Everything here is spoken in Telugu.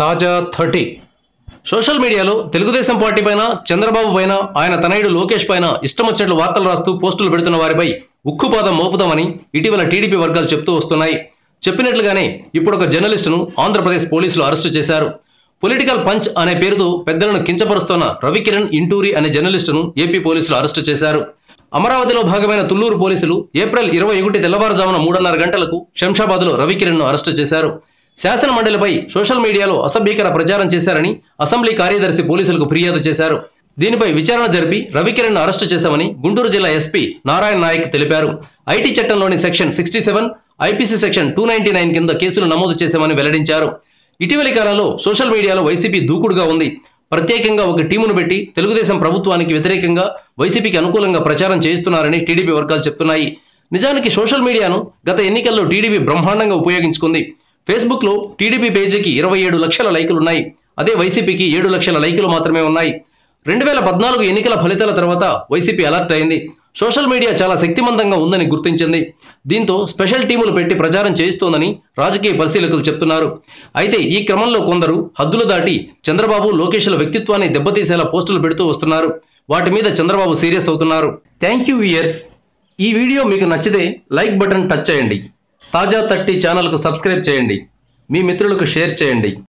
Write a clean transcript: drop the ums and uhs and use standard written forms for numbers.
తాజా 30 సోషల్ మీడియాలో తెలుగుదేశం పార్టీ పైన, చంద్రబాబు పైన, ఆయన తనయుడు లోకేష్ పైన ఇష్టమొచ్చినట్లు వార్తలు రాస్తూ పోస్టులు పెడుతున్న వారిపై ఉక్కుపాదం మోపుతామని ఇటీవల టీడీపీ వర్గాలు చెప్తూ వస్తున్నాయి. చెప్పినట్లుగానే ఇప్పుడు ఒక జర్నలిస్టును ఆంధ్రప్రదేశ్ పోలీసులు అరెస్టు చేశారు. పొలిటికల్ పంచ్ అనే పేరుతో పెద్దలను కించపరుస్తున్న రవికిరణ్ ఇంటూరి అనే జర్నలిస్టును ఏపీ పోలీసులు అరెస్టు చేశారు. అమరావతిలో భాగమైన తుళ్లూరు పోలీసులు ఏప్రిల్ 21 తెల్లవారుజామున 3:30 గంటలకు శంషాబాద్లో రవికిరణ్ను అరెస్టు చేశారు. శాసన మండలిపై సోషల్ మీడియాలో అసభ్యకర ప్రచారం చేశారని అసెంబ్లీ కార్యదర్శి పోలీసులకు ఫిర్యాదు చేశారు. దీనిపై విచారణ జరిపి రవికిరణ్ను అరెస్టు చేశామని గుంటూరు జిల్లా ఎస్పీ నారాయణ నాయక్ తెలిపారు. ఐటీ చట్టంలోని సెక్షన్ 67, ఐపీసీ సెక్షన్ 299 కింద కేసులు నమోదు చేశామని వెల్లడించారు. ఇటీవలి కాలంలో సోషల్ మీడియాలో వైసీపీ దూకుడుగా ఉంది. ప్రత్యేకంగా ఒక టీమును పెట్టి తెలుగుదేశం ప్రభుత్వానికి వ్యతిరేకంగా వైసీపీకి అనుకూలంగా ప్రచారం చేయిస్తున్నారని టీడీపీ వర్గాలు చెప్తున్నాయి. నిజానికి సోషల్ మీడియాను గత ఎన్నికల్లో టీడీపీ బ్రహ్మాండంగా ఉపయోగించుకుంది. ఫేస్బుక్లో టీడీపీ పేజీకి 27 లక్షల లైకులున్నాయి. అదే వైసీపీకి 7 లక్షల లైకులు మాత్రమే ఉన్నాయి. 2014 ఎన్నికల ఫలితాల తర్వాత వైసీపీ అలర్ట్ అయింది. సోషల్ మీడియా చాలా శక్తివంతంగా ఉందని గుర్తించింది. దీంతో స్పెషల్ టీములు పెట్టి ప్రచారం చేయిస్తోందని రాజకీయ పరిశీలకులు చెప్తున్నారు. అయితే ఈ క్రమంలో కొందరు హద్దులు దాటి చంద్రబాబు, లోకేష్ల వ్యక్తిత్వాన్ని దెబ్బతీసేలా పోస్టులు పెడుతూ వస్తున్నారు. వాటి మీద చంద్రబాబు సీరియస్ అవుతున్నారు. Thank you viewers. ఈ వీడియో మీకు నచ్చితే లైక్ బటన్ టచ్ చేయండి. తాజా 30 ఛానల్కు సబ్స్క్రైబ్ చేయండి. మీ మిత్రులకు షేర్ చేయండి.